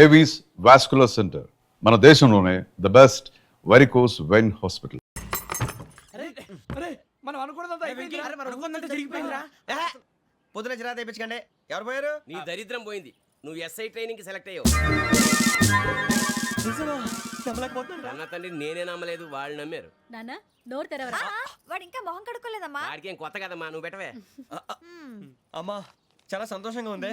Avis vascular centre, మన దేశంలోనే the best varicose vein hospital. పొద్దున చిరా తెప్పించకండి. ఎవరు పోయారు? నీ దరిద్రం పోయింది. నువ్వు ఎస్ఐ ట్రైనింగ్ సెలెక్ట్ అయ్యావు. అన్న తండ్రి నేనే నమ్మలేదు, వాళ్ళు నమ్మారు. నాన్న నోరు తెరవరా. వాడు ఇంకా మొహం కడుక్కోలేదమ్మా. వాడికి ఏం కొత్త కదమ్మా, నువ్వు పెట్టవే. అమ్మా చాలా సంతోషంగా ఉంది.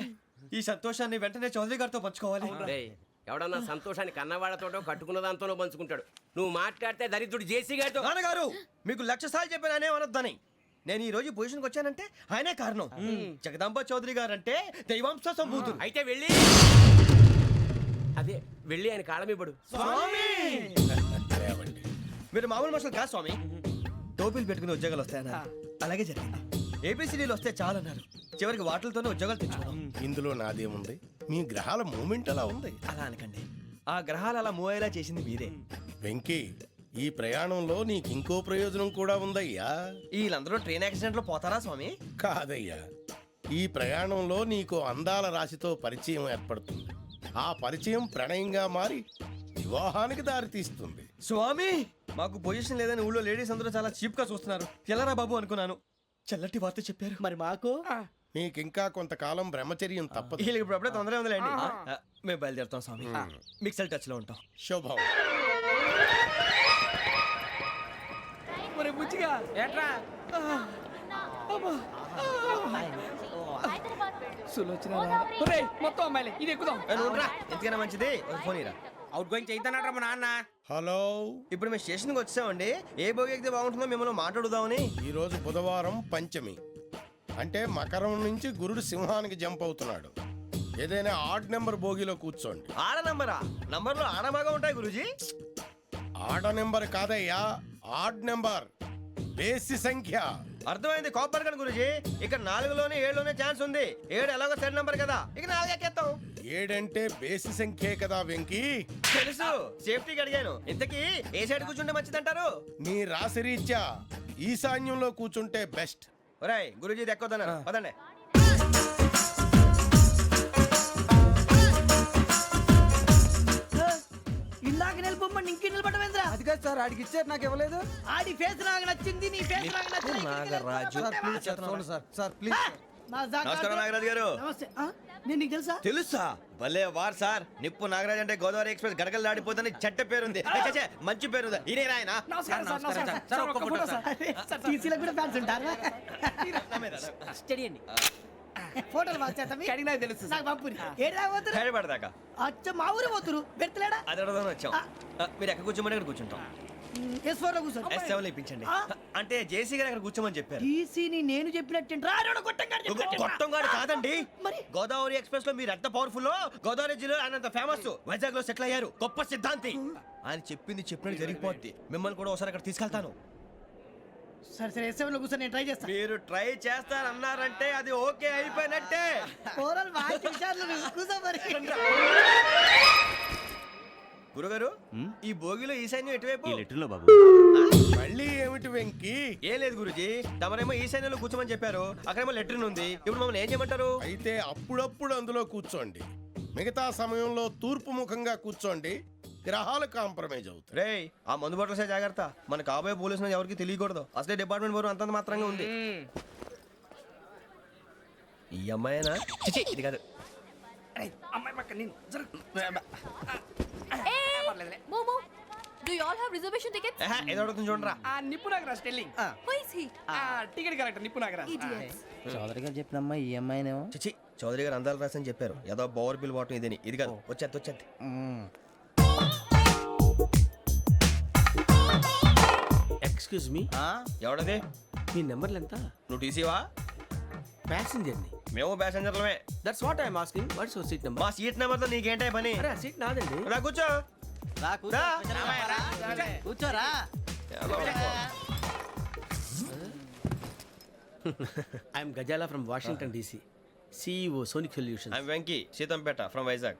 ఈ సంతోషాన్ని వెంటనే చౌదరి గారితో పంచుకోవాలి. డేయ్, ఎవడన్నా సంతోషాన్ని కన్నవాళ్లతోటో కట్టుకున్న దాంతోనో పంచుకుంటాడు. నువ్వు మాట్లాడితే దరిద్రుడు జేసీ గారితో. నాన్నగారు మీకు 1,00,000 సార్లు చెప్పానే అనొద్దని. నేను ఈ రోజు పొజిషన్కి వచ్చానంటే ఆయనే కారణం. జగదాంబ చౌదరి గారు అంటే దైవాంశ సంభూతుడు. అయితే వెళ్ళి అదే వెళ్ళి ఆయన కాళ్ళమివ్వడు. మీరు మామూలు మనుషులు కాదు స్వామి. టోపీలు పెట్టుకుని ఉద్యోగాలు వస్తాయన్నారు, అలాగే జరిగింది. ఏబిసిడీలు వస్తే చాలన్నారు, చివరికి వాటిలతోనే ఉద్యోగాలు తెచ్చుకున్నాం. ఇందులో నాదేముంది? మీ గ్రహాల మూమెంట్ అలా ఉంది. అలా అనకండి, ఆ గ్రహాలు అలా మూవ్ అయ్యేలా చేసింది మీరే. వెంకీ, ఈ ప్రయాణంలో నీకు ఇంకో ప్రయోజనం కూడా ఉందయ్యా. వీళ్ళందరూ ట్రైన్ యాక్సిడెంట్ లో పోతారా స్వామి? కాదయ్యా, ఈ ప్రయాణంలో నీకు అందాల రాశితో పరిచయం ఏర్పడుతుంది. ఆ పరిచయం ప్రణయంగా మారి వివాహానికి దారితీస్తుంది. స్వామి మాకు పొజిషన్ లేదని ఊళ్ళో లేడీస్ అందరూ చాలా చీప్ గా చూస్తున్నారు. ఎలారా బాబు అనుకున్నాను, చల్లటి వార్త చెప్పారు. మరి మాకు నీకింకా కొంతకాలం బ్రహ్మచర్యం తప్పదు. వీళ్ళకి ఇప్పుడు అప్పుడే తొందరగా ఉందిలేండి. మేము బయలుదేరుతాం స్వామి. మిక్సెల్ టచ్ లో ఉంటాం. శుభం. మొత్తం అమ్మాయిలే, ఇది ఎక్కుదాం. ఎందుకైనా మంచిది ఒక ఫోన్ ఇరా. అవుట్ గోయింగ్ చేద్దానట మా నాన్న. హలో, ఇప్పుడు మేము స్టేషన్కి వచ్చామండి. ఏ బోగి ఎక్కితే బాగుంటుందో మిమ్మల్ని మాట్లాడుదామని. ఈరోజు బుధవారం పంచమి, అంటే మకరం నుంచి గురుడు సింహానికి జంప్ అవుతున్నాడు. ఏదైనా ఆడ్ నెంబర్ బోగిలో కూర్చోండి. ఆడ నంబరా? నంబర్లో ఆడ బాగా ఉంటాయి గురూజీ. ఆడ నెంబర్ కాదయ్యా, ఆడ్ నెంబర్, బేసి సంఖ్య. అర్థమైంది, కాపర్ కానీ గురూజీ. ఇక్కడ 4లోనే 7లోనే ఛాన్స్ ఉంది. 7 ఎలాగో సెడ్ నంబర్ కదా, ఇక 4 ఎక్కేస్తాం. 7 అంటే బేసి సంఖ్యే కదా వెంకీ. తెలుసు, సేఫ్టీకి అడిగాను. ఇంతకీ ఏ సైడ్ కూర్చుంటే మంచిదంటారు? నీ రాశి రీత్యా ఈశాన్యంలో కూర్చుంటే బెస్ట్. ఒరేయ్ గురూజీ దెక్కొద్దన్నారు, పదండి. ఇలాగ నిలబొమ్మని ఇంకే నిలబడమేంద్రా? అది కాదు సార్, ఆడికి ఇచ్చారు, నాకు ఇవ్వలేదు. ఆడి ఫేస్ నాకు నచ్చింది, నీ ఫేస్ నాకు నచ్చింది. నాగరాజు. Sir please. నమస్కారం నాగరాజు గారు. నమస్తే. నేను నీకు తెలుసా? తెలుసా? భలే వార్ సార్. నిప్పు నాగరాజ్ అంటే గోదావరి ఎక్స్ప్రెస్ గడగలు దాడిపోతుంది చెట్ట పేరుంది. మంచి పేరుంది. ఇదే ఆయన. నమస్కారం సార్. నమస్కారం సార్. ఒక్క ఫోటో సార్. సార్ టీసీలో కూడా ఫ్యాన్స్ ఉంటారా? స్టడీ అండి. ఫోటోలు మార్చేస్తాం. కడిగినా తెలుసు నాకు పంపుని. ఏడా పోతురు? హైదరాబాద్. అచ్చ మా ఊరు పోతురు. పెడతలేడా? అది అడగదామని వచ్చాం. మీరు ఎక్కడ కూర్చోమని అక్కడ కూర్చుంటాం. S4 లో కూర్చో. S7 ఇప్పించండి. అంటే జేసీ గారు అక్కడ కూర్చోమని చెప్పారు. టీసీని నేను చెప్పినట్టు గొట్టంగాడు కాదండి. మరి గోదావరి ఎక్స్ప్రెస్ లో మీరు ఎంత పవర్ఫుల్, గోదావరి జిల్లా ఆయన ఫేమస్. వైజాగ్ లో సెటిల్ అయ్యారు, గొప్ప సిద్ధాంతి. ఆయన చెప్పింది చెప్పినట్టు జరిగిపోద్ది. మిమ్మల్ని కూడా ఒకసారి అక్కడ తీసుకెళ్తాను. సరే సరే, S7 లో కూర్చొని నేను ట్రై చేస్తాను. మీరు ట్రై చేస్తారన్నారంటే అది ఓకే అయిపోయినట్టే. గురుగారు, ఈ భోగిలో ఈశాన్యం ఎటువైపు? మళ్ళీ ఏమిటి వెంకీ? ఏం లేదు గురుజీ, తమరేమో ఈశాన్యంలో కూర్చోమని చెప్పారు, అక్కడేమో లెట్రిన్ ఉంది. ఇప్పుడు మమ్మల్ని ఏం చేయమంటారు? అయితే అప్పుడప్పుడు అందులో కూర్చోండి, మిగతా సమయంలో తూర్పు ముఖంగా కూర్చోండి. గ్రహాలు కాంప్రమైజ్ అవుతాయి. రే, ఆ మందు బట్టలసే జాగ్రత్త. మన కాబోయే పోలీసులు ఎవరికి తెలియకూడదు. అసలే డిపార్ట్మెంట్ బోరు అంతంత మాత్రంగా ఉంది. ఈ అమ్మాయినా? చిచి, ఇది కాదు. అమ్మాయి పక్క నేను. Momo, do you all have reservation tickets? ఏదో అడుగుతుంది చూడరా. నిప్పు Nagaraj telling. Who is he? Ticket collector నిప్పు నాగరాజ్. Idiots. చౌదరి గారు చెప్పినమ్మా ఈ అమ్మాయినేమో. చిచి, చౌదరి గారు అందాలు రాసని చెప్పారు. ఏదో బోర్ బిల్ వాటం ఇదని. ఇది కాదు, వచ్చేది. Excuse me, ఎవడది? మీ నెంబర్లు ఎంత? నువ్వు టీసీవా? ప్యాసింజర్ ని. మేము ప్యాసెంజర్లమే. That's what I'm asking. What's your seat number? మా సీట్ నెంబర్తో నీకేంటే పని? అరే ఆ సీట్ నాదండి. రా కూర్చో. కూర్చోరా. I'm Gazala from Washington DC, CEO Sonic Solutions. I'm Venky, Seethampeta from Vizag.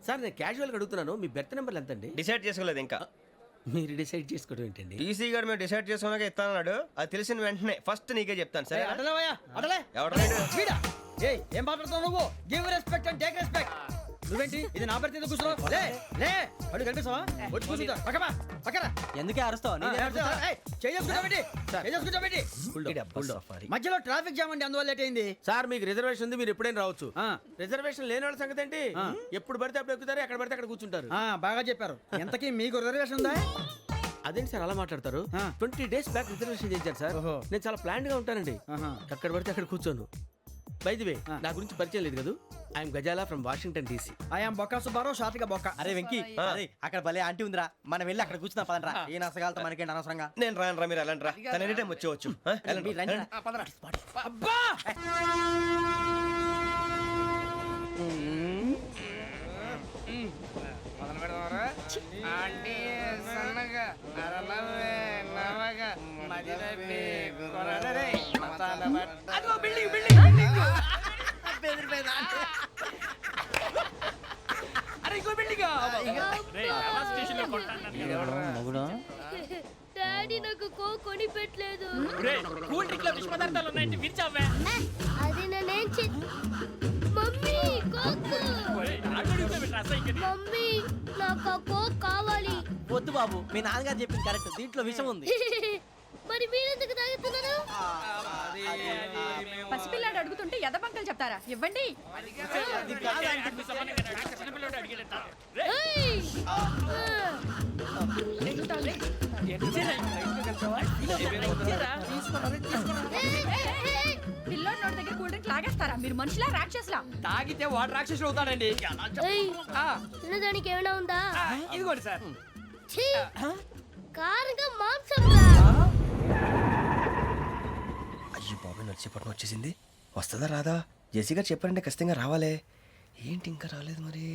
Sir నేను క్యాజువల్గా అడుగుతున్నాను, మీ బెర్త్ నెంబర్లు ఎంత అండి? డిసైడ్ చేసుకోలేదు ఇంకా. మీరు డిసైడ్ చేసుకోవడం ఏంటండి? టీసీ గారు మేము డిసైడ్ చేసుకున్నాక ఇస్తానన్నాడు. అది తెలిసిన వెంటనే ఫస్ట్ నీకే చెప్తాను. సరే అడలే ఎవడ? ఏం మాట్లాడుతున్నావు నువ్వు? Give respect and take respect. నువ్వేంటి ఇది నా పరిస్థితి కూర్చున్నావు లే లే అడుగు కనిపిస్తావా వచ్చి కూర్చుంటా పక్కమా పక్కన ఎందుకే అరుస్తావు మధ్యలో ట్రాఫిక్ జామ్ అండి అందువల్ల లేట్ అయింది సార్ మీకు రిజర్వేషన్ ఉంది, మీరు ఎప్పుడైనా రావచ్చు. రిజర్వేషన్ లేని వాళ్ళ సంగతి ఏంటి? ఎప్పుడు పడితే అప్పుడు ఎక్కుతారు, ఎక్కడ పడితే అక్కడ కూర్చుంటారు. బాగా చెప్పారు. ఎంతకీ మీకు రిజర్వేషన్ ఉందా? అదేంటి సార్ అలా మాట్లాడతారు? 20 days బ్యాక్ రిజర్వేషన్ చేశారు సార్. ఓహో. నేను చాలా ప్లాన్డ్ గా ఉంటానండి. ఎక్కడ పడితే అక్కడ కూర్చోను. బై ది వే, నా గురించి పరిచయం లేదు కదా, I'm Gazala from Washington DC. I'm Bokka Subbarao, షార్ట్గా బొక్క. అరే వెంకీ అరే అక్కడ భలే ఆంటీ ఉందిరా, మనం వెళ్ళి అక్కడ కూర్చున్నా పదనరా. ఏ నసగాలతో మనకేంటి అనవసరంగా. నేను రాను రా, మీరు వెళ్ళండి రా. తన ఎనీ టైం వచ్చేవచ్చు. మీరు రండి రా. అబ్బా మగుడు డాడీ నాకు కోక్ కొని పెట్టలేదు. కూల్ డ్రింక్ లో విష పదార్థాలు ఉన్నాయంటే విరిచావే. అది నేనేం మమ్మీ కోక్. మమ్మీ నాకు ఆ కోక్ కావాలి. వద్దు బాబు, మీ నాన్నగారు చెప్పింది కరెక్ట్, దీంట్లో విషయం ఉంది. మరి మీరెందుకు తాగుతున్నారు? పసిపిల్లాడు అడుగుతుంటే ఎదబంకలు చెప్తారా? ఇవ్వండి. ఏయ్! పిల్లోడి నోటి దగ్గర కూల్ డ్రింక్ లాగేస్తారా? మీరు మనుషులా రాక్షసులా? తాగితే వాడు రాక్షసుడు అవుతాడండి. ఏయ్! తినడానికి ఏమైనా ఉందా? ఇదిగోండి సార్. ఛీ! కారంగా మాంసం రా. అయ్యో బాబు, నడిచేపట్నం వచ్చేసింది. వస్తుందా రాదా? జెసి గారు చెప్పారంటే ఖచ్చితంగా రావాలే. ఏంటి ఇంకా రాలేదు మరి?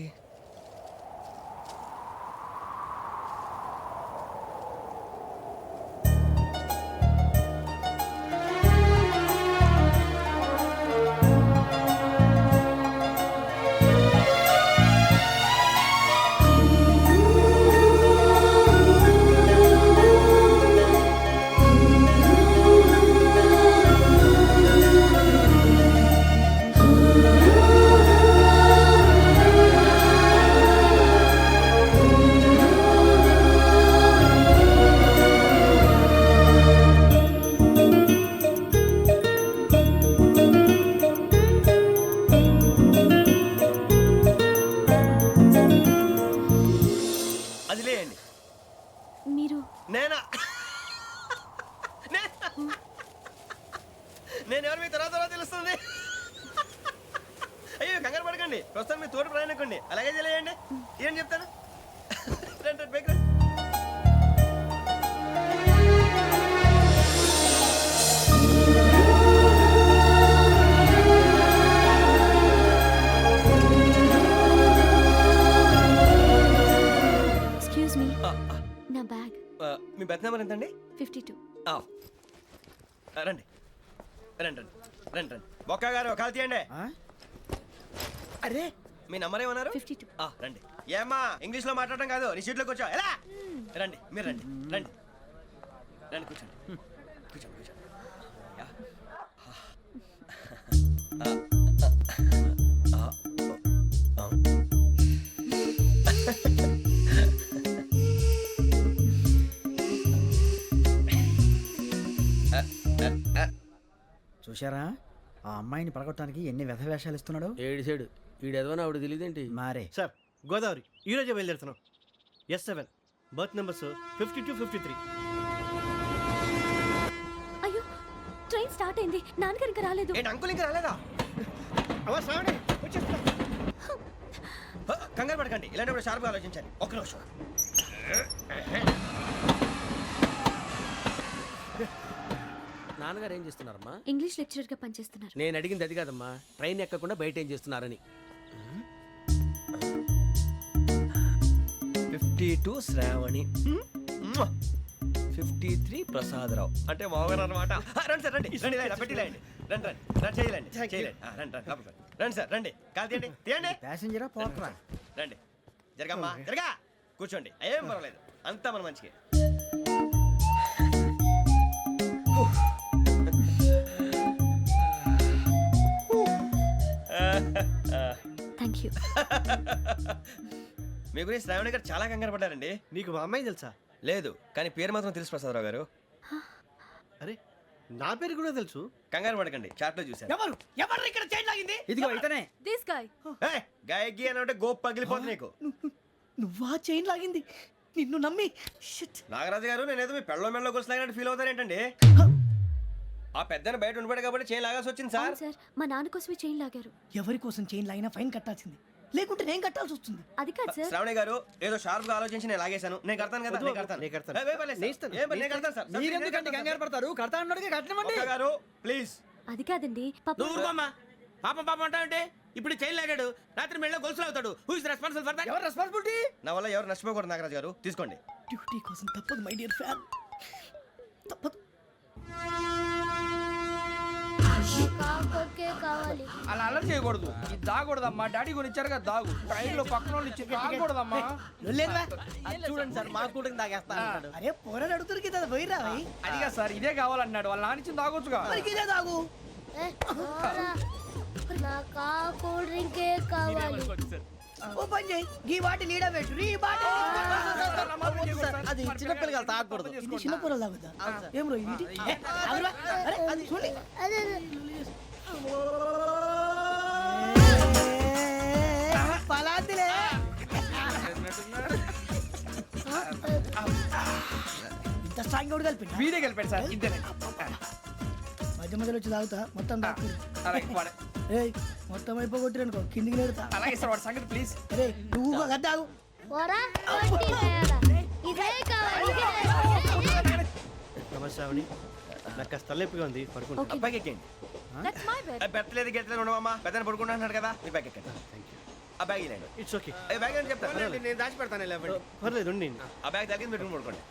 అది లేయండి. మీరు నేనా? నేను ఎవరు మీ తర్వాత తెలుస్తుంది. అయ్యో కంగారు పడకండి, ప్రస్తుతం మీ తోటి ప్రయాణకండి. అలాగే తెలియండి. ఏం చెప్తాను. రండి బైక్ రండి. ఎక్స్క్యూజ్ మీ, నా బ్యాగ్. మీ బెత్ నెంబర్ ఎంతండి? 52. రండి రండి రండి రండి రండి. బొక్క గారు కాల్ తీయండి. అరే మీ నంబర్ ఏమన్నారు? 52. రండి. ఏమ్మా ఇంగ్లీష్ లో మాట్లాడడం కాదు, నీ సీట్లో కూర్చో. ఎలా రండి, మీరు రండి రండి రండి, కూర్చోండి కూర్చోండి కూర్చోండి. యా. చూశారా ఆ అమ్మాయిని పడగొట్టడానికి ఎన్ని వ్యధ వేషాలు ఇస్తున్నాడు. ఏడు సైడు ఈడు ఎదవని ఆవిడ తెలియదేంటి? మారే సార్ గోదావరి ఈరోజే బయలుదేరుతున్నాం. S7 berth numbers 52, 53. అయ్యో, ట్రైన్ స్టార్ట్ అయింది. నాన్నగారు ఇంకా రాలేదు. ఏంటి అంకుల్ ఇంకా రాలేదా? కంగారు పడకండి, ఇలాంటప్పుడు షార్ప్గా ఆలోచించాలి. ఒక్క నిమిషం. నాన్నగారు ఏం చేస్తున్నారమ్మా? ఇంగ్లీష్ లెక్చరర్ గా పనిచేస్తున్నారు. నేను అడిగింది అది కాదమ్మా, ట్రైన్ ఎక్కకుండా బయట ఏం చేస్తున్నారని. 52 శ్రావణి, 53 ప్రసాదరావు అంటే మామగారు అనమాట. రండి సార్ రండి రండి, ఇలా పెట్టి లేండి. రండి రండి రండి, చేయలేండి చేయలేండి. రండి రండి లోపలికి రండి. రండి సార్ రండి, కాలు తీయండి తీయండి. ప్యాసింజరా పోట్రా. రండి జరగమ్మా జరగా, కూర్చోండి. ఏం పర్వాలేదు, అంతా మన మంచిగా. Thank you. యూ. మీ గురించి శ్రావణి గారు చాలా కంగారు పడ్డారండి. నీకు మా అమ్మాయి తెలుసా? లేదు, కానీ పేరు మాత్రం తెలుసు ప్రసాదరావు గారు. అరే నా పేరు కూడా తెలుసు. కంగారు పడకండి, చాట్ లో చూశాను. ఎవరు ఎవరు ఇక్కడ చైన్ లాగింది? ఇదిగో ఇతనే. This guy. గాయకి అని అంటే గోప్ పగిలిపోతుంది నీకు. నువ్వా చైన్ లాగింది? నిన్ను నమ్మి షిట్. నాగరాజు గారు, నేనేదో మీ పెళ్ళ మెళ్ళలో గురిసినట్టు ఫీల్ అవుతారేంటండి? ఆ పెద్దని బయట ఉండిపోయాడు కాబట్టి చైన్ లాగాల్సి వచ్చింది సార్. సార్ మా నాన్న కోసమే చైన్ లాగారు. ఎవరి కోసం చైన్ లాగినా ఫైన్ కట్టాల్సింది, లేకుంటే నేను కట్టాల్సి వస్తుంది. అది కాదు సార్. శ్రావణి గారు ఏదో షార్ప్ గా ఆలోచించి నేను లాగేశాను. నేను కడతాను కదా, నేను కడతాను. నేను కడతాను. ఏ, పర్లేదు సార్. ఏ, నేను కడతాను సార్. మీరెందుకంటే కంగారు పడతారు? కడతా అన్నాడుగా కట్టమండి. ఒక్క గారు ప్లీజ్. అది కాదండి పాప. నువ్వు ఊరుకోమ్మా. పాపం పాపం అంటావంటే ఇప్పుడు చైన్ లాగాడు, రాత్రి మెళ్ళో గొలుసులు అవుతాడు. Who is responsible for that? ఎవరు రెస్పాన్సిబిలిటీ? నా వల్ల ఎవరు నష్టపోకూడదు నాగరాజు గారు, తీసుకోండి. డ్యూటీ కోసం తప్పదు మై డియర్ ఫ్యాన్, తప్పదు. కావాలి. అలా అల్లరి చేయకూడదు. ఇది దాగకూడదమ్మా. డాడీ కొని ఇచ్చారు కదా దాగు. ట్రైన్లో పక్కన వాళ్ళు ఇచ్చి దాగకూడదమ్మా. లేదువా? అది చూడండి సార్, మా కూడా తాగేస్తా అన్నాడు. అరే పోరాడు అడుగుతారు కదా, పోయిరా భయ్. అడిగా సార్ ఇదే కావాలన్నాడు. వాళ్ళ నాన్న ఇచ్చింది తాగొచ్చుగా. మరికి ఇదే తాగు. నాకు కూల్ డ్రింకే కావాలి. ఓ పని చేయి, ఈ బాటిల్ ఈడ పెట్టు. ఈ బాటిల్ అది చిన్నపిల్లలు తాగకూడదు. ఇది చిన్న పొరలు తాగుతా. ఏం రో ఇది? అరే అది చూడండి. పలాతిలే. ఇంత స్ట్రాంగ్ కూడా కలిపి వీడే గెలిపాడు సార్. ఇద్దరే. మధ్య మధ్యలో వచ్చి తాగుతా, మొత్తం తాగు. అలాగే వాడు. ఏయ్ మొత్తం అయిపోగొట్టిరనుకో కిందికి నేడుతా. అలాగే సార్ వాడు సంగతి ప్లీజ్. అరే నువ్వు కదా తాగు. ఇదే కావాలి. నమస్తే శ్రావణి, నాకు కాస్త తలెప్పిగా ఉంది, పడుకుంటా. బ్యాగ్ ఎక్కండి. That's my bed. పెట్టలేదు గెట్టలేదు ఉండవమ్మా. పెద్దని పడుకుంటున్నాడు కదా, మీరు బ్యాగ్ ఎక్కండి. ఆ బ్యాగ్ ఇలాండి. It's okay. బ్యాగ్ అని చెప్తాను, నేను దాచి పెడతాను. లేవండి. పర్లేదు ఉండి. ఆ బ్యాగ్ తగ్గింది పెట్టుకుని పడుకోండి.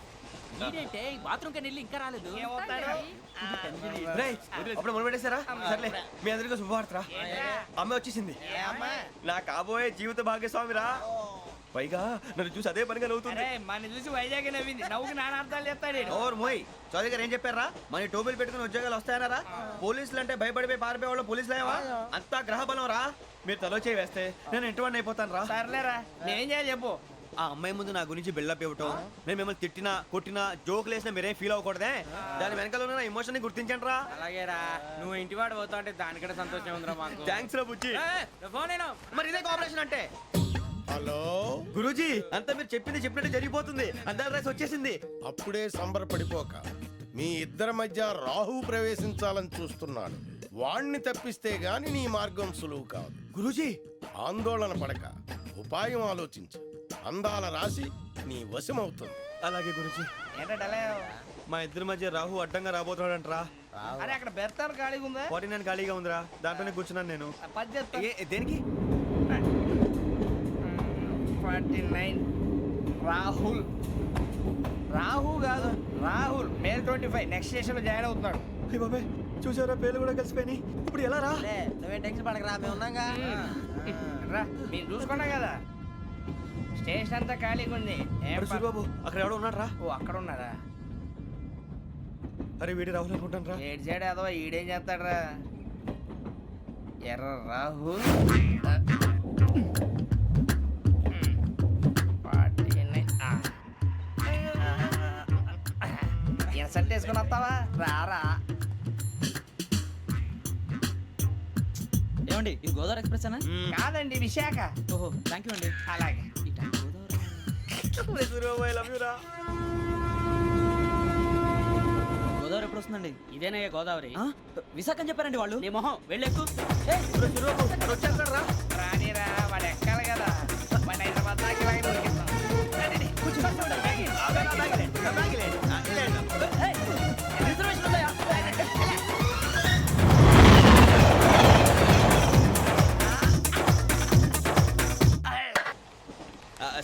బాత్రూమ్ కని వెళ్ళి ఇంకా రాలేదు. రేయ్, అప్పుడు మొదలు పెట్టేశారా? సర్లే, మీ అందరికీ శుభవార్తరా. అమ్మ వచ్చేసింది. నా కాబోయే జీవిత భాగ్యస్వామిరా. పైగా నన్ను చూసి అదే పనిగా నవ్వుతుంది. మన చూసి వైజాగ్ నవ్వింది. నవ్వుకి నాన్న అర్థాలు చెప్తాడు. ఓర్ మోయ్, చౌదరి గారు ఏం చెప్పారా? మన టోబీలు పెట్టుకుని ఉద్యోగాలు వస్తాయనరా? పోలీసులు అంటే భయపడిపోయి పారిపోయే వాళ్ళు పోలీసులు అయ్యవా? అంతా గ్రహ బలం రా. మీరు తలో చేయి వేస్తే నేను ఇంటివాడిని అయిపోతాను రా. సర్లేరా, నేనేం చేయాలి చెప్పు. ఆ అమ్మాయి ముందు నా గురించి బిల్డప్ ఇవ్వటం, నేను మిమ్మల్ని తిట్టినా కొట్టినా జోకులు వేసినా మీరేం ఫీల్ అవ్వకూడదే. దాని వెనకాల ఉన్న ఎమోషన్ ని గుర్తించండి రా. అలాగేరా, నువ్వు ఇంటి వాడు పోతా అంటే దానికంటే సంతోషం ఉందిరా మాకు. థ్యాంక్స్ రా బుజ్జి. ఫోన్ అయినా మరి ఇదే కోఆపరేషన్ అంటే. హలో గురూజీ, అంతా మీరు చెప్పింది చెప్పినట్టు జరిగిపోతుంది. అందాల రైస్ వచ్చేసింది. అప్పుడే సంబరపడిపోక. మీ ఇద్దరి మధ్య రాహు ప్రవేశించాలని చూస్తున్నాడు. వాణ్ణి తప్పిస్తే గాని నీ మార్గం సులువు కాదు. గురూజీ, ఆందోళన పడక, ఉపాయం ఆలోచించు. అందాల రాశి నీ వశమవుతుంది. అలాగే గురూజీ. ఏంటంటే మా ఇద్దరి మధ్య రాహు అడ్డంగా రాబోతున్నాడంట్రా. అరే అక్కడ బెర్తాను ఖాళీగా ఉందా? 49 ఖాళీగా ఉందిరా, దాంట్లోనే కూర్చున్నాను నేను. పది చెప్తా. దేనికి? 49 రాహుల్. రాహు కాదు, రాహుల్. మే 25 నెక్స్ట్ స్టేషన్ లో జాయిన్ అవుతున్నాడు. అయ్య బాబాయ్, చూసారా పేర్లు కూడా కలిసిపోయినాయి. ఇప్పుడు ఎలా రా? నువ్వేం టెన్షన్ పడకరా, మేము ఉన్నాగా. రా, మీరు చూసుకున్నా కదా స్టేషన్ అంతా ఖాళీగా ఉంది. ఏం అరే సూరిబాబు, అక్కడ ఎవడో ఉన్నాడు రా. ఓ అక్కడ ఉన్నారా? అరే వీడి రాహుల్ అనుకుంటాను రా. ఏడు సైడ్ అదో ఈడేం చేస్తాడరా? ఎర్ర రాహుల్. 49. ఇన్సర్ట్ వేసుకుని వస్తావా? రారా. ఏమండి ఇది గోదావరి ఎక్స్ప్రెస్ అనా? కాదండి, విశాఖ. ఓహో థ్యాంక్ యూ అండి. అలాగే. సూరిబాబు, ఐ లవ్ యు రా. గోదావరి ఎప్పుడు వస్తుందండి? ఇదేనయ్య గోదావరి. విశాఖ అని చెప్పారండి వాళ్ళు. నీ మొహం వెళ్ళెక్కు. సూరిబాబు, అక్కడ వచ్చేస్తాడు రా. రానిరా, వాడు ఎక్కాలి కదా. వాడు హైదరాబాద్ దాకా ఇలాగే దొరికిస్తాం. రండి, కూర్చోండి. రిజర్వేషన్ ఉన్నాయా?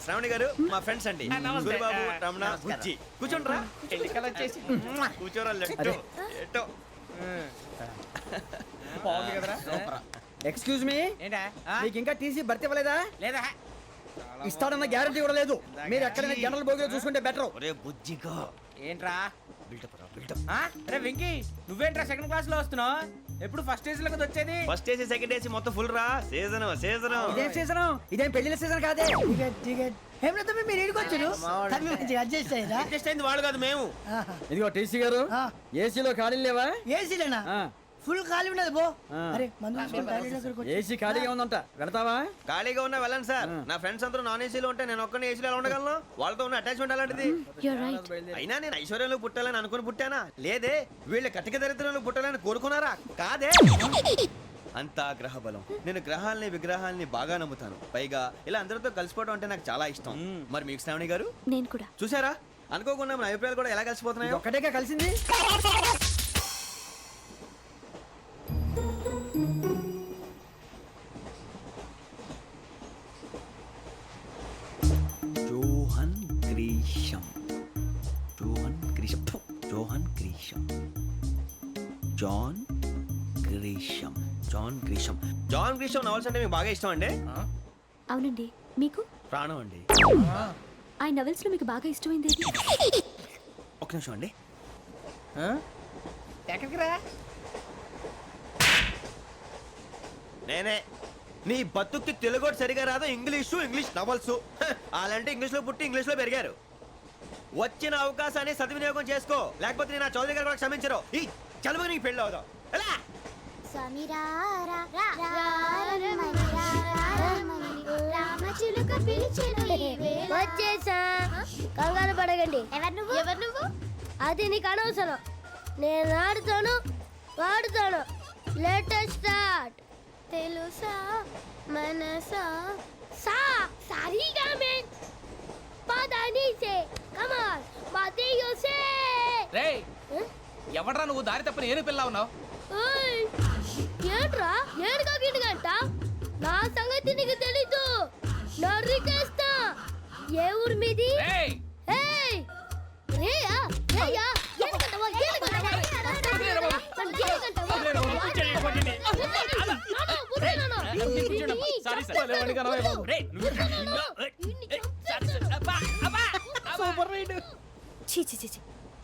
శ్రావణి గారు మా ఫ్రెండ్స్ అండి. నమస్తే. సూరిబాబు, రమణ, బుజ్జి. కూర్చోండి రా. ఎన్నికలు వచ్చేసి కూర్చోరా. లెట్టో ఎట్టో. బాగుంది కదరా? ఎక్స్క్యూజ్ మీ, ఏంటా? మీకు ఇంకా టీసీ భర్తీ ఇవ్వలేదా? లేదా ఇస్తాడన్న గ్యారంటీ కూడా లేదు. మీరు ఎక్కడైనా జనరల్ బోగిలో చూసుకుంటే బెటర్. ఒరే బుజ్జిగా, ఏంట్రా? బిల్డప్ రా, బిల్డప్. అరే వెంకీ, నువ్వేంట్రా సెకండ్ క్లాస్ లో వస్తున్నావు? ఎప్పుడు ఫస్ట్ ఏసీ లో వచ్చేది? ఫస్ట్ ఏసీ సెకండ్ ఏసీ మొత్తం ఫుల్ రా. సీజన్ ఇదేం సీజన్? ఇదేం పెళ్లిన సీజన్ కాదే. టికెట్ టికెట్ ఏం లేదు, మీరు ఇడికి వచ్చారు తమ్మి మంచిగా అడ్జస్ట్ అయ్యారా? అడ్జస్ట్ అయింది వాళ్ళు కాదు మేము. ఇదిగో టీసీ గారు, ఏసీలో ఖాళీ లేవా? ఏసీలేనా? ఫుల్ ఖాళీ ఉన్నది బో. అరే మందు తీసుకొని టాయిలెట్ దగ్గరకు వచ్చి. ఏసీ ఖాళీగా ఉందంట, వెళతావా? ఖాళీగా ఉన్నా వెళ్ళండి సార్. నా ఫ్రెండ్స్ అందరూ నాన్ ఏసీలో ఉంటే నేను ఒక్కనే ఏసీలో ఎలా ఉండగలను? వాళ్ళతో ఉన్న అటాచ్మెంట్ అలాంటిది. You're right. అయినా నేను ఐశ్వర్యంలో పుట్టాలని అనుకుని పుట్టానా? లేదే. వీళ్ళు కటిక దరిద్రంలో పుట్టాలని కోరుకున్నారా? కాదే. అంతా గ్రహ బలం. నేను గ్రహాలని విగ్రహాలని బాగా నమ్ముతాను. పైగా ఇలా అందరితో కలిసిపోవడం అంటే నాకు చాలా ఇష్టం. మరి మీకు శ్రావణి గారు? నేను కూడా. చూసారా, అనుకోకుండా మన అభిప్రాయాలు కూడా ఎలా కలిసిపోతున్నాయో. ఒక్కటేగా కలిసింది. John Grisham. John Grisham. ఫు, John Grisham. John Grisham. John Grisham. John Grisham novels అంటే మీకు బాగా ఇష్టం అండి? అవునండి. మీకు? ప్రాణం అండి. ఆ నవెల్స్ లో మీకు బాగా ఇష్టమైంది ఏది? ఒక్క నిమిషం అండి. ఎక్కడికి రా? నేనే. నీ బతుక్కి తెలుగు సరిగా రాదు, ఇంగ్లీష్ నవల్స్. అలాంటి ఇంగ్లీష్ లో పుట్టి ఇంగ్లీష్ లో పెరిగారు. వచ్చిన అవకాశాన్ని సద్వినియోగం చేసుకో, లేకపోతే నేను నా చౌదరి గారు కూడా క్షమించరు. ఈ చదువు నీకు పెళ్ళి అవుదాం. ఎలా? వచ్చేసా, కంగారు పడకండి. ఎవరు నువ్వు? అది నీకు అనవసరం. నేను ఆడుతాను, వాడుతాను. Latest start. తెలుసా మనసా సా సారీగా మే పదని సే కమాన్ బాతియో సే. రేయ్, ఎవడ్రా నువ్వు? దారి తప్పని ఏను పిల్ల ఉన్నావు? ఓయ్ ఏంట్రా ఏడుగా గిడుగంట? నా సంగతి నీకు తెలీదు. నరికేస్తా. ఏ ఊరు మీది? రేయ్, ఏయ్ రేయా రేయా ఏడుగంటవా ఏడుగంటవా సారీ సార్. రేయ్, సూపర్ రైడ్. చీ చీ చీ చీ.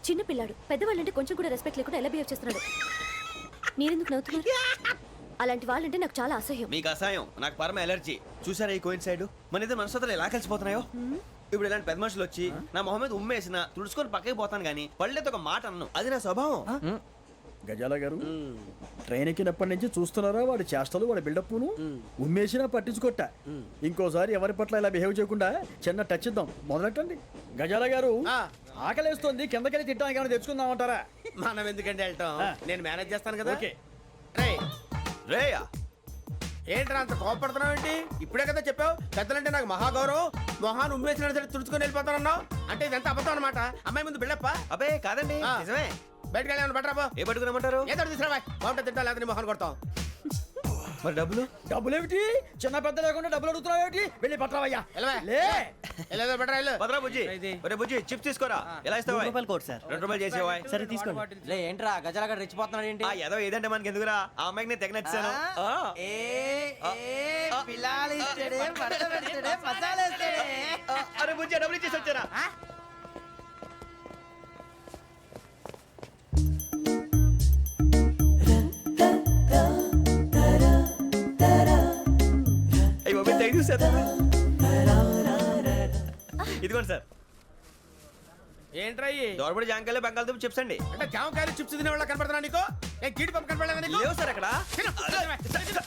చిన్న పిల్లాడు పెద్దవాళ్ళంటే కొంచెం కూడా రెస్పెక్ట్ లేకుండా ఎలా బిహేవ్ చేస్తున్నాడు. మీరెందుకు నవ్వుతున్నారు? అలాంటి వాళ్ళంటే నాకు చాలా అసహ్యం. మీకు అసహాయం, నాకు పరమ ఎలర్జీ. చూసారా ఈ కోయిన్సైడ్? మన ఇద్దరు మనసుతో ఎలా కలిసిపోతున్నాయో. ఇప్పుడు ఇలాంటి పెద్ద మనుషులు వచ్చి నా మొహం మీద ఉమ్మేసిన తుడుచుకొని పక్కకి పోతాను కానీ పళ్ళేతో ఒక మాట అన్ను. అది నా స్వభావం. గజాల గారు, ట్రైన్ ఎక్కినప్పటి నుంచి చూస్తున్నారా వాడి చేష్టలు, వాడి బిల్డప్ను? ఉమ్మేసినా పట్టించుకోట. ఇంకోసారి ఎవరి పట్ల ఇలా బిహేవ్ చేయకుండా చిన్న టచ్ ఇద్దాం. మొదలెట్టండి. గజాల గారు, ఆకలేస్తోంది, కిందకెళ్ళి తిట్టడానికి ఏమైనా తెచ్చుకుందామంటారా? మనం ఎందుకంటే వెళ్తాం, నేను మేనేజ్ చేస్తాను కదా. ఓకే. రేయ్, రేయా ఏంట్రా అంత కోపడుతున్నావు ఏంటి? ఇప్పుడే కదా చెప్పావు పెద్దలంటే నాకు మహాగౌరవం, మొహాన్ని ఉమ్మేసిన సరే తుడుచుకొని వెళ్ళిపోతానన్నావు. అంటే ఇదంతా అబద్ధం అనమాట. అమ్మాయి ముందు బిల్డప్ప. అబ్బే కాదండి, ఆ. నిజమే. బయటకు వెళ్ళాను బట్రాబో. ఏ పట్టుకురమ్మంటారు? ఏదో తీసుకురా, బాగుంటుంది తింటా, లేదా నీ మొహాన్ని కొడతాం. మరి డబ్బులు? డబ్బులేమిటి? చిన్న పెద్ద లేకుండా డబ్బులు అడుగుతున్నావు ఏమిటి? వెళ్ళి పట్టరావయ్యా. వెళ్ళవా? లే. వెళ్ళేదో బట్రా వెళ్ళు. భద్రా బుజ్జి, ఒరే బుజ్జి చిప్స్ తీసుకోరా. ఎలా ఇస్తావా? Court sir. 2 రూపాయలు చేసేవా? సరే తీసుకోండి. లే, ఏంట్రా గజాల గారు రెచ్చిపోతున్నాడు ఏంటి? ఆ ఏదో ఏదంటే మనకి ఎందుకురా? ఆ అమ్మాయికి నేను తెగ నచ్చాను. అరే బుజ్జి డబ్బులు ఇచ్చేసి వచ్చారా? అయ్యో తెగ చూసారు. ఇదిగోండి సార్. ఏంట్రా ఇయి? దోరబడి జాంకాయలు బంగాళదుంప చిప్స్ అండి. అంటే జామకాయలు చిప్స్ తినే వాళ్ళ కనపడుతున్నా నీకు? ఏ గీడి పంప కనపడలేదా నీకు? లేవు సార్ అక్కడ. తిను, తిను, తిను.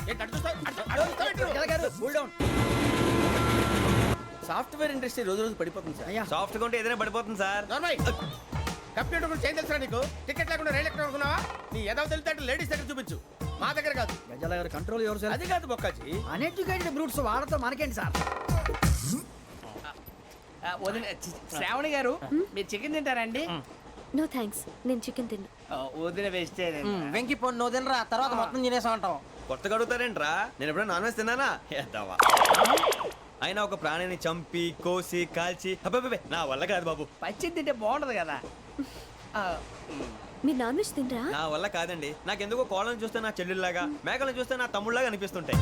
ఏంటి అటు చూస్తావు? అటు చూస్తావు ఏంటి నువ్వు? గజాల గారు, కూల్ డౌన్. సాఫ్ట్వేర్ ఇండస్ట్రీ రోజు రోజు పడిపోతుంది సార్. సాఫ్ట్ గా ఉంటే ఏదైనా పడిపోతుంది సార్. నార్మల్ కంప్యూటర్ గురించి ఏం తెలుసా నీకు? టికెట్ లేకుండా రైలు ఎక్కడ అనుకున్నావా? నీ ఏదో తెలితే లేడీస్ దగ్గర చూపించు, మా దగ్గర కాదు. గజాల గారు, కంట్రోల్ ఎవరు సార్? అది కాదు బొక్కాజీ. అన్ఎడ్యుకేటెడ్ బ్రూట్స్ వాడతాం మనకేంటి సార్? శ్రావణి గారు, మీరు చికెన్ తింటారండి? నో థ్యాంక్స్, నేను చికెన్ తిన్నా. వదిన వేస్తే వెంకి పొన్ను నువ్వు తినరా, తర్వాత మొత్తం తినేసా ఉంటాం. కొత్తగా అడుగుతారేంట్రా? నేను ఎప్పుడైనా నాన్ వెజ్ తిన్నానా? ఎద్దావా. అయినా ఒక ప్రాణిని చంపి కోసి కాల్చి అబ్బబ్బే నా వల్ల కాదు బాబు. పచ్చి తింటే బాగుంటది కదా. మీరు నాన్ వెజ్ తినరా? నా వల్ల కాదండి. నాకెందుకో కోళ్ళని చూస్తే నా చెల్లెళ్ళలాగా, మేకలను చూస్తే నా తమ్ముళ్ళలాగా అనిపిస్తుంటాయి.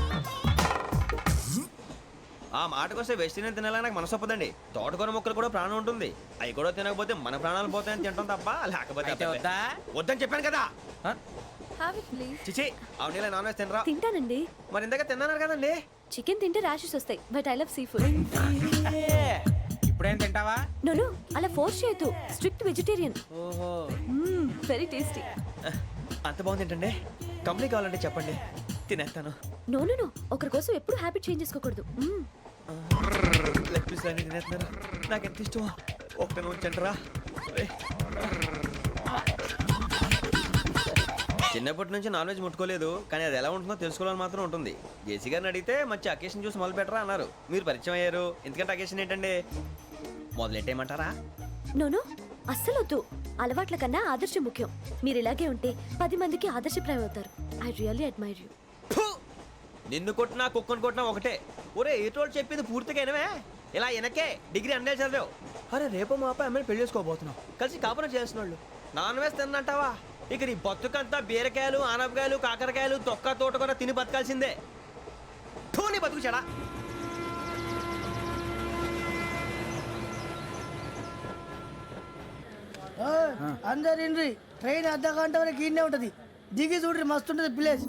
ఆ మాటకొస్తే వెస్ట్ ఇండియన్ తినాలని నాకు మనసు ఒప్పదండి. తోటకూర మొక్కలు కూడా ప్రాణం ఉంటుంది. అవి కూడా తినకపోతే మన ప్రాణాలు పోతాయని తింటాం తప్ప లేకపోతే అయితే వద్దా? వద్దని చెప్పాను కదా. Have it please. చిచి అవునీ నాన్ వెజ్ తినరా? తింటానండి. మరి ఇందాక తిన్నాను కదండి. చికెన్ తింటే ర్యాషెస్ వస్తాయి, but I love sea food. ఇప్పుడేం తింటావా? నో అలా ఫోర్స్ చేయొద్దు. Strict vegetarian. ఓహో, వెరీ టేస్టీ. అంత బాగుంది ఏంటండి? కంపెనీ కావాలంటే చెప్పండి, తినేస్తాను. నో ఒకరి కోసం ఎప్పుడు హ్యాబిట్ చేంజ్ చేసుకోకూడదు. లెగ్ పీస్ అన్ని తినేస్తున్నారు. నాకు ఎంత ఇష్టం. ఒకటే ఉంచండిరా. చిన్నప్పటి నుంచి నాన్ వెజ్ ముట్టుకోలేదు, కానీ అది ఎలా ఉంటుందో తెలుసుకోవాలని మాత్రం ఉంటుంది. జేసీ గారిని అడిగితే మంచి అకేషన్ చూసి మొదలు పెట్టరా అన్నారు. మీరు పరిచయం అయ్యారు, ఎందుకంటే అకేషన్ ఏంటండి? మొదలెట్టేయమంటారా? నో అస్సలు వద్దు. అలవాట్ల కన్నా ఆదర్శం ముఖ్యం. మీరు ఇలాగే ఉంటే 10 మందికి ఆదర్శప్రాయం అవుతారు. I really admire you. నిన్ను కొట్టినా కుక్కను కొట్టినా ఒకటే. ఒరే ఏటోళ్ళు చెప్పింది పూర్తిగా వినవే. ఇలా వెనకే డిగ్రీ అన్నే చదివావు. అరే రేపు మా అబ్బాయి అమ్మాయిని పెళ్లి చేసుకోబోతున్నావు, కలిసి కాపురం చేసిన వాళ్ళు. నాన్ వెజ్ తిన్నంటావా? ఇక నీ బతుకంతా బీరకాయలు, ఆనపకాయలు, కాకరకాయలు, తొక్క తోట కూడా తిని బతకాల్సిందే. నీ బతుకు చెడా. అందరు ఇండ్రి, ట్రైన్ అర్ధ గంట వరకు ఇన్నే ఉంటది. దిగి చూడ్రి, మస్తు ఉంటది ప్లేస్.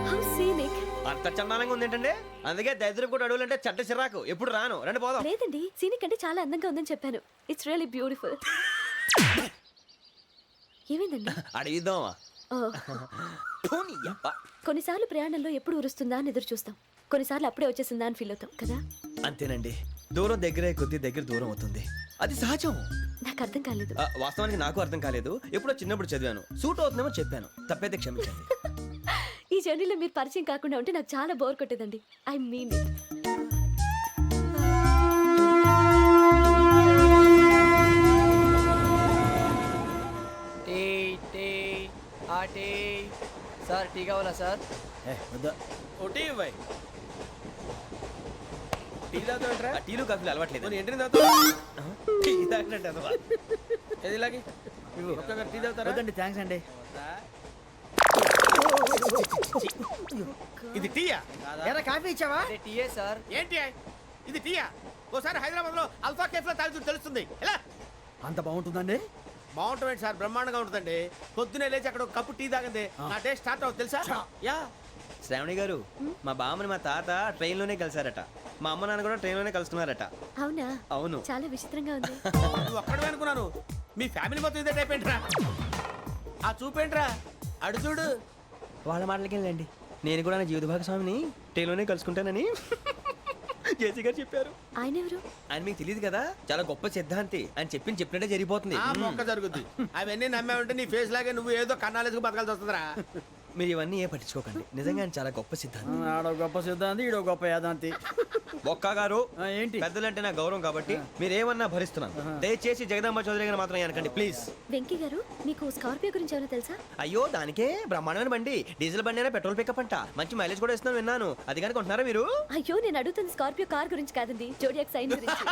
How scenic. అంత చందానంగా ఉంది ఏంటంటే? అందుకే దరిద్రం కూడా అడవులంటే చెడ్డ చిరాకు. ఎప్పుడు రాను, రండి పోదాం. లేదండి, సీనిక్ అంటే చాలా అందంగా ఉందని చెప్పాను. It's really beautiful. ఏమైందండి? అడిగిద్దామా? కొన్నిసార్లు ప్రయాణంలో ఎప్పుడు ఉరుస్తుందా అని ఎదురు చూస్తాం, కొన్నిసార్లు అప్పుడే వచ్చేసిందా అని ఫీల్ అవుతాం కదా. అంతేనండి, దూరం దగ్గరే కొద్ది దగ్గర దూరం అవుతుంది. అది సహజం. నాకు అర్థం కాలేదు. వాస్తవానికి నాకు అర్థం కాలేదు. ఎప్పుడో చిన్నప్పుడు చదివాను, సూట్ అవుతుందేమో చెప్పాను. తప్పైతే క్షమించండి. ఈ జర్నీలో మీరు పరిచయం కాకుండా ఉంటే నాకు చాలా బోర్ కొట్టేదండి. I mean it. Tea tea ఆ టీ. సార్ టీ కావాలా సార్? వద్దా. ఒకటి ఇవ్వాలి. టీ తాగుతాంట్రా? టీలు కాఫీలు అలవాట్లేదు. ఎంట్రీ టీ తాగినట్టు ఏది ఇలాగే టీ తాగుతారా? వద్దండి, థ్యాంక్స్ అండి. ఇది టీయా? ఎరా కాఫీ ఇచ్చావా? టీయే సార్. ఏంటి ఇది టీయా? ఓసారి హైదరాబాద్ లో అల్ఫా కేఫ్ లో తాగుతూ తెలుస్తుంది. ఎలా అంత బాగుంటుందండి? బాగుంటుంది సార్, బ్రహ్మాండంగా ఉంటుందండి. పొద్దునే లేచి అక్కడ ఒక కప్పు టీ తాగింది నా డే స్టార్ట్ అవుతుంది తెలుసా? యా. శ్రావణి గారు, మా బామ్మని మా తాత ట్రైన్ లోనే కలిసారట. మా అమ్మ నాన్న కూడా ట్రైన్ లోనే కలుస్తున్నారట. అవునా? అవును. చాలా విచిత్రంగా ఉంది. నువ్వు ఒక్కడే అనుకున్నాను, మీ ఫ్యామిలీ మొత్తం ఇదే టైప్ ఏంట్రా? ఆ చూపేంట్రా, అడు చూడు. వాళ్ళ మాటలకి వెళ్ళండి. నేను కూడా నా జీవిత భాగస్వామిని ట్రైన్ లోనే కలుసుకుంటానని జేసీ గారు చెప్పారు. ఆయన ఎవరు? ఆయన మీకు తెలియదు కదా, చాలా గొప్ప సిద్ధాంతి అని చెప్పినట్టే జరిగిపోతుంది. ఆ మొక్క జరుగుద్ది. అవన్నీ నమ్మే ఉంటే నీ ఫేస్ లాగే నువ్వు ఏదో కన్నాలేసుకు బతకాల్సి వస్తుందిరా. మీరు ఇవన్నీ ఏ పట్టించుకోకండి. నిజంగా ఆయన చాలా గొప్ప సిద్ధాంతి. ఆడో గొప్ప సిద్ధాంతి, ఈడో గొప్ప యాదాంతి. ఒక్క గారు, ఏంటి? పెద్దలంటే నా గౌరవం కాబట్టి మీరు ఏమన్నా భరిస్తున్నాను. దయచేసి జగదాంబ చౌదరి గారు మాత్రం అనకండి ప్లీజ్. వెంకీ గారు, మీకు స్కార్పియో గురించి ఏమైనా తెలుసా? అయ్యో దానికే బ్రహ్మాండమైన బండి. డీజిల్ బండి అయినా పెట్రోల్ పికప్ అంట. మంచి మైలేజ్ కూడా ఇస్తున్నాను విన్నాను. అది కానీ కొంటున్నారా మీరు? అయ్యో నేను అడుగుతుంది స్కార్పియో కార్ గురించి కాదండి, జోడియాక్ సైన్ గురించి.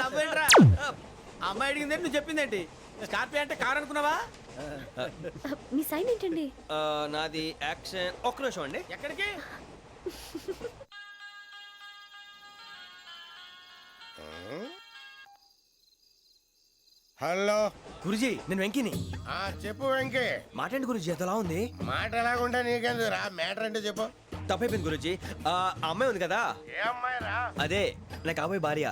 నవ్వేంట్రా? అమ్మాయి అడిగింది నువ్వు చెప్పిందేంటి? స్కార్పియో అంటే కార్ అనుకున్నావా? మీ సైన్ ఏంటండి? నాది యాక్షన్. ఒక్క నిమిషం అండి. ఎక్కడికి? హలో గురుజీ, నేను వెంకిని. చెప్పు వెంకీ. మాట్లాడండి గురుజీ, ఎంతలా ఉంది? మాట ఎలాగుంటా నీకెందుకు రా, మ్యాటర్ అంటే చెప్పు. తప్పైపోయింది గురుజీ. ఆ అమ్మాయి ఉంది కదా, ఏ అమ్మాయి రా? అదే నా కాబోయే భార్య.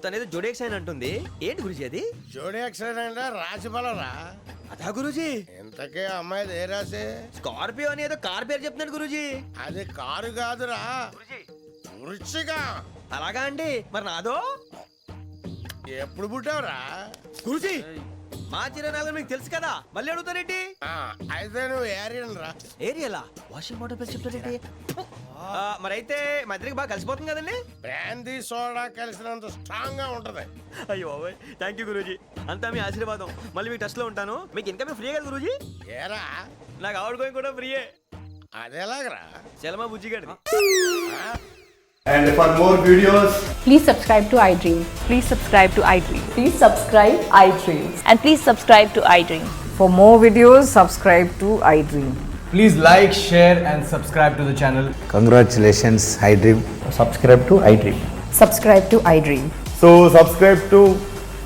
తనేదో జోడేక్ సైన్ అంటుంది. ఏంటి గురుజీ అది? జోడి యాక్సిడెంట్ రాసి రా. అదా గురుజీ? ఇంతకే అమ్మాయి ఏ రాసి? స్కార్పియో అని ఏదో కార్ పేరు చెప్తున్నాడు గురుజీ. అది కారు కాదురా, వృచ్చిక. అలాగా అండి, మరి నాదో? ఎప్పుడు పుట్టావురా? గురుజీ మా చిరనాలు మీకు తెలుసు కదా, మళ్ళీ అడుగుతారేంటి? అయితే నువ్వు ఏరియన్ రా. ఏరియలా? వాషింగ్ వాటర్ పేరు చెప్తారేంటి? మరైతే మా ఇద్దరికి బాగా కలిసిపోతుంది కదండి. బ్రాందీ సోడా కలిసినంత స్ట్రాంగ్ గా ఉంటది. అయ్యో థ్యాంక్ యూ గురూజీ, అంతా మీ ఆశీర్వాదం. మళ్ళీ మీకు టచ్ లో ఉంటాను. మీకు ఇన్కమ్ ఫ్రీ కదా గురూజీ? ఏరా నాకు అవుట్ గోయింగ్ కూడా ఫ్రీయే. అదెలాగరా? చలమా బుజ్జిగాడిది. And for more videos, Please subscribe to iDream. Please subscribe to iDream. Please subscribe iDream. And please subscribe to iDream. For more videos, subscribe to iDream. please like, share, and subscribe to the channel. Congratulations, iDream. Subscribe to iDream. Subscribe to iDream. So, subscribe to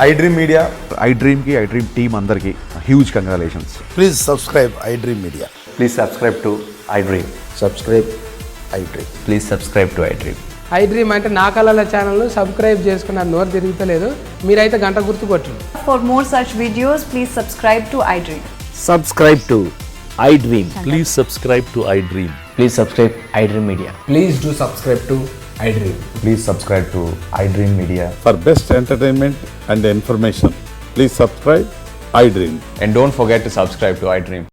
iDream Media. iDream కి iDream team అందరికి huge congratulations. Please subscribe iDream media. Please subscribe to iDream. Subscribe iDream. Please subscribe to iDream. iDream అంటే నా కళల channel subscribe చేసుకున్న నోరు తిరుగుతలేదు. మీరైతే గంట గుర్తు కొట్టండి. For more such videos, please subscribe to iDream. Subscribe to iDream. Please subscribe to iDream. Please subscribe iDream Media. Please do subscribe to iDream. Please subscribe to iDream Media. For best entertainment and information, please subscribe iDream. And don't forget to subscribe to iDream.